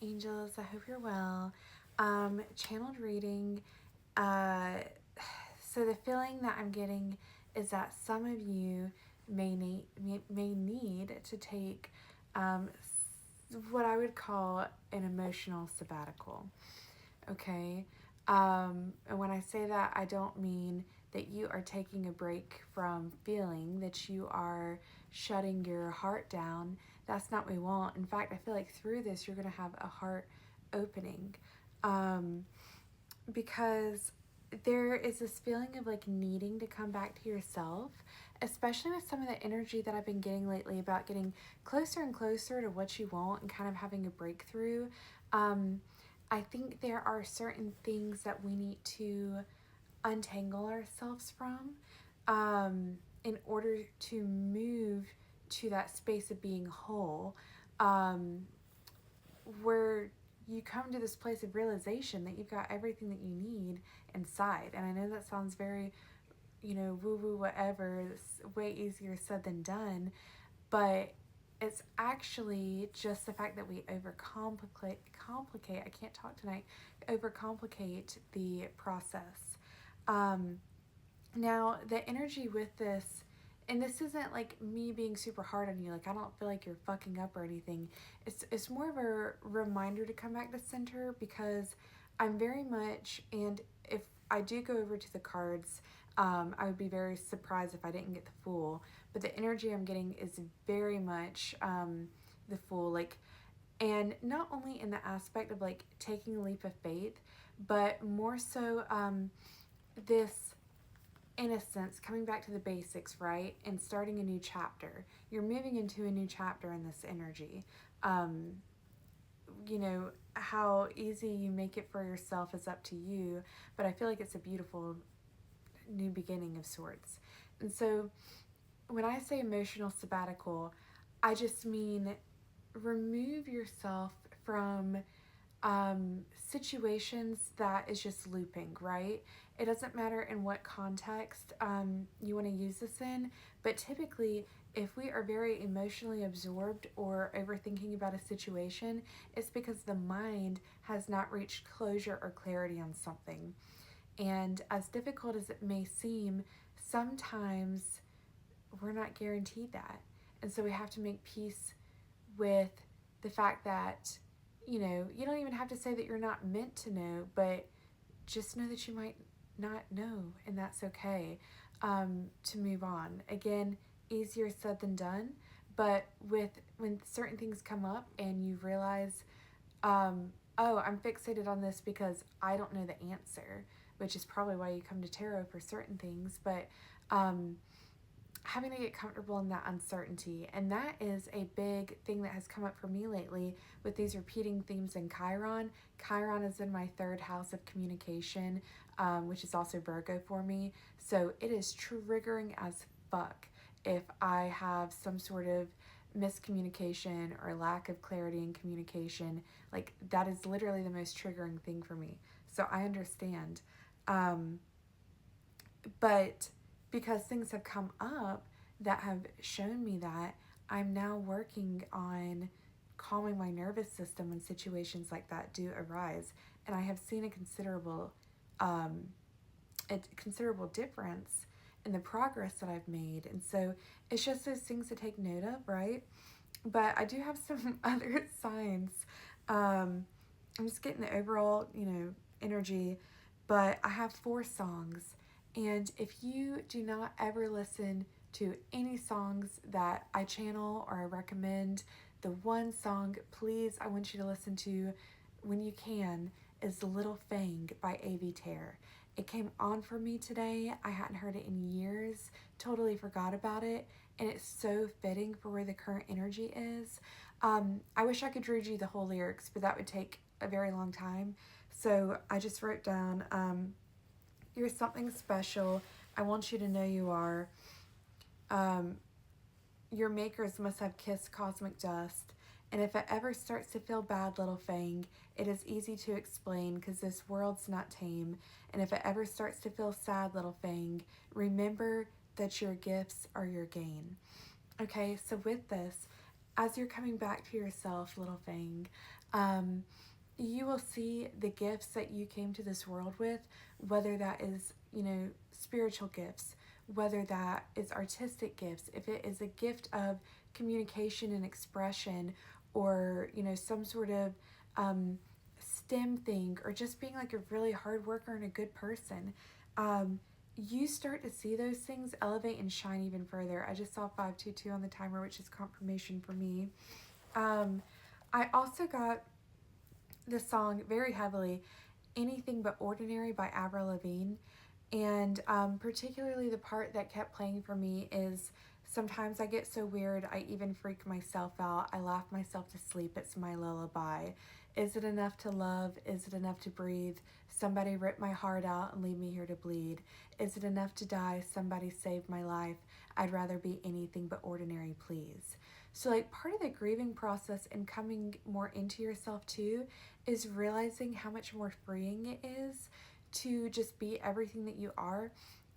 angels. I hope you're well. Channeled reading. So the feeling that I'm getting is that some of you may need to take what I would call an emotional sabbatical. Okay. And when I say that, I don't mean that you are taking a break from feeling, that you are shutting your heart down. That's not what we want. In fact, I feel like through this, you're going to have a heart opening. Because there is this feeling of like needing to come back to yourself, especially with some of the energy that I've been getting lately about getting closer and closer to what you want and kind of having a breakthrough. I think there are certain things that we need to untangle ourselves from in order to move to that space of being whole, um, where you come to this place of realization that you've got everything that you need inside. And I know that sounds very, woo woo, whatever, it's way easier said than done, but it's actually just the fact that we complicate, I can't talk tonight, overcomplicate the process. Um, Now, the energy with this, and this isn't like me being super hard on you, like I don't feel like you're fucking up or anything. It's more of a reminder to come back to center because I'm very much, and if I do go over to the cards, I would be very surprised if I didn't get the Fool. But the energy I'm getting is very much the Fool, like, and not only in the aspect of like taking a leap of faith, but more so this innocence, coming back to the basics, right? And starting a new chapter. You're moving into a new chapter in this energy. Um, how easy you make it for yourself is up to you, but I feel like it's a beautiful new beginning of sorts. And so when I say emotional sabbatical, I just mean remove yourself from situations that is just looping, right? It doesn't matter in what context you want to use this in, but typically, if we are very emotionally absorbed or overthinking about a situation, it's because the mind has not reached closure or clarity on something. And as difficult as it may seem, sometimes we're not guaranteed that. And so we have to make peace with the fact that, you don't even have to say that you're not meant to know, but just know that you might not know, and that's okay. To move on. Again, easier said than done, but when certain things come up and you realize, oh, I'm fixated on this because I don't know the answer, which is probably why you come to tarot for certain things, but having to get comfortable in that uncertainty. And that is a big thing that has come up for me lately with these repeating themes in Chiron. Chiron is in my third house of communication, which is also Virgo for me. So it is triggering as fuck if I have some sort of miscommunication or lack of clarity in communication. Like, that is literally the most triggering thing for me. So I understand. But because things have come up that have shown me that, I'm now working on calming my nervous system when situations like that do arise. And I have seen um, a considerable difference in the progress that I've made. And so it's just those things to take note of, right? But I do have some other signs. I'm just getting the overall, energy. But I have 4 songs. And if you do not ever listen to any songs that I channel or I recommend, the one song, please, I want you to listen to when you can, is Little Fang by A.V. Terror. It came on for me today. I hadn't heard it in years, totally forgot about it, and it's so fitting for where the current energy is. I wish I could read you the whole lyrics, but that would take a very long time. So I just wrote down, you're something special. I want you to know you are. Um, your makers must have kissed cosmic dust. And if it ever starts to feel bad, little Fang, it is easy to explain because this world's not tame. And if it ever starts to feel sad, little Fang, remember that your gifts are your gain. Okay, so with this, as you're coming back to yourself, little Fang, Um, you will see the gifts that you came to this world with, whether that is, spiritual gifts, whether that is artistic gifts, if it is a gift of communication and expression, or, some sort of STEM thing, or just being like a really hard worker and a good person. You start to see those things elevate and shine even further. I just saw 522 on the timer, which is confirmation for me. I also got the song very heavily, Anything But Ordinary by Avril Lavigne. And particularly the part that kept playing for me is, sometimes I get so weird, I even freak myself out. I laugh myself to sleep. It's my lullaby. Is it enough to love? Is it enough to breathe? Somebody rip my heart out and leave me here to bleed. Is it enough to die? Somebody save my life. I'd rather be anything but ordinary, please. So, like, part of the grieving process and coming more into yourself too is realizing how much more freeing it is to just be everything that you are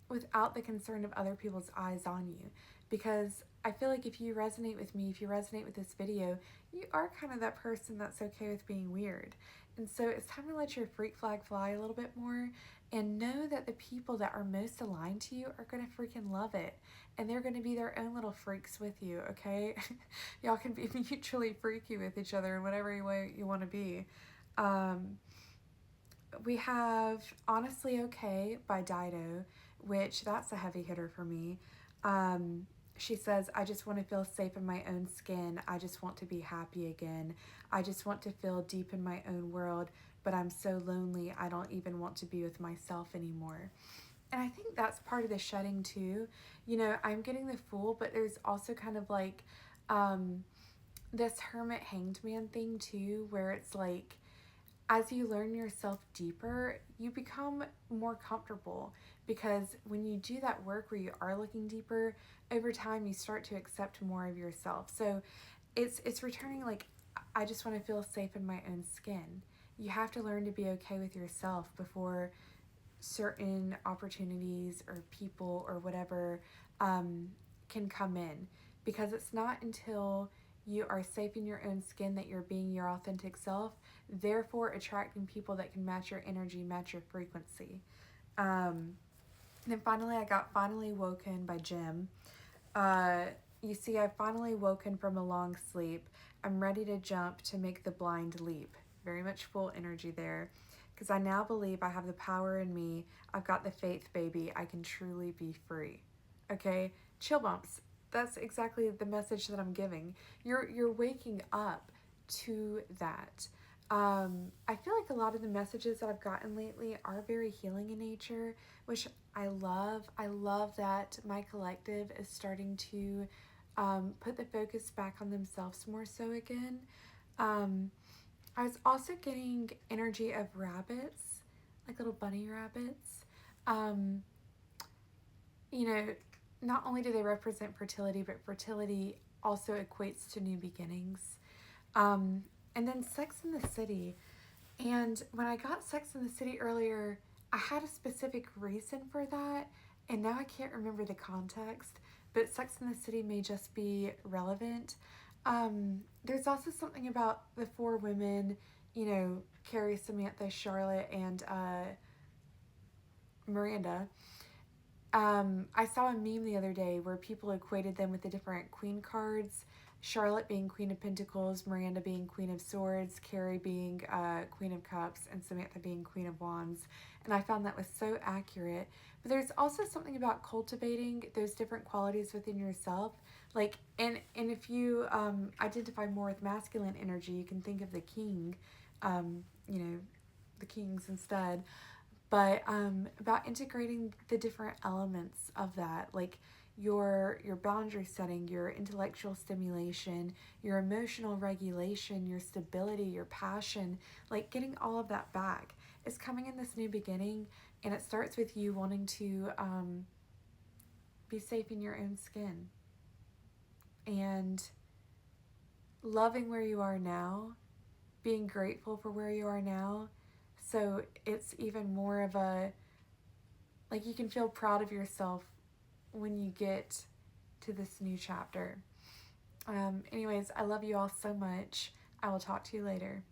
without the concern of other people's eyes on you. Because I feel like if you resonate with me, if you resonate with this video, you are kind of that person that's okay with being weird. And so it's time to let your freak flag fly a little bit more and know that the people that are most aligned to you are going to freaking love it. And they're going to be their own little freaks with you, okay? Y'all can be mutually freaky with each other in whatever way you want to be. We have Honestly Okay by Dido, which that's a heavy hitter for me. She says, I just want to feel safe in my own skin. I just want to be happy again. I just want to feel deep in my own world, but I'm so lonely I don't even want to be with myself anymore. And I think that's part of the shedding too. I'm getting the Fool, but there's also kind of like this hermit hanged man thing too, where it's like, as you learn yourself deeper, you become more comfortable, because when you do that work where you are looking deeper, over time you start to accept more of yourself. So it's returning, like, I just want to feel safe in my own skin. You have to learn to be okay with yourself before certain opportunities or people or whatever can come in, because it's not until you are safe in your own skin that you're being your authentic self, therefore attracting people that can match your energy, match your frequency. Then finally, I got Finally Woken by Jim. You see, I've finally woken from a long sleep. I'm ready to jump to make the blind leap. Very much full energy there. Because I now believe I have the power in me. I've got the faith, baby. I can truly be free. Okay? Chill bumps. That's exactly the message that I'm giving. You're waking up to that. I feel like a lot of the messages that I've gotten lately are very healing in nature, which I love. I love that my collective is starting to put the focus back on themselves more so again. I was also getting energy of rabbits, like little bunny rabbits. Um, you know, not only do they represent fertility, but fertility also equates to new beginnings. And then Sex in the City. And when I got Sex in the City earlier, I had a specific reason for that, and now I can't remember the context, but Sex in the City may just be relevant. There's also something about the four women, Carrie, Samantha, Charlotte, and Miranda. I saw a meme the other day where people equated them with the different queen cards. Charlotte being Queen of Pentacles, Miranda being Queen of Swords, Carrie being Queen of Cups, and Samantha being Queen of Wands. And I found that was so accurate. But there's also something about cultivating those different qualities within yourself. Like, and if you identify more with masculine energy, you can think of the king, the kings instead. But about integrating the different elements of that, like your boundary setting, your intellectual stimulation, your emotional regulation, your stability, your passion, like getting all of that back is coming in this new beginning. And it starts with you wanting to be safe in your own skin and loving where you are now, being grateful for where you are now. So it's even more of a, like, you can feel proud of yourself when you get to this new chapter. Anyways, I love you all so much. I will talk to you later.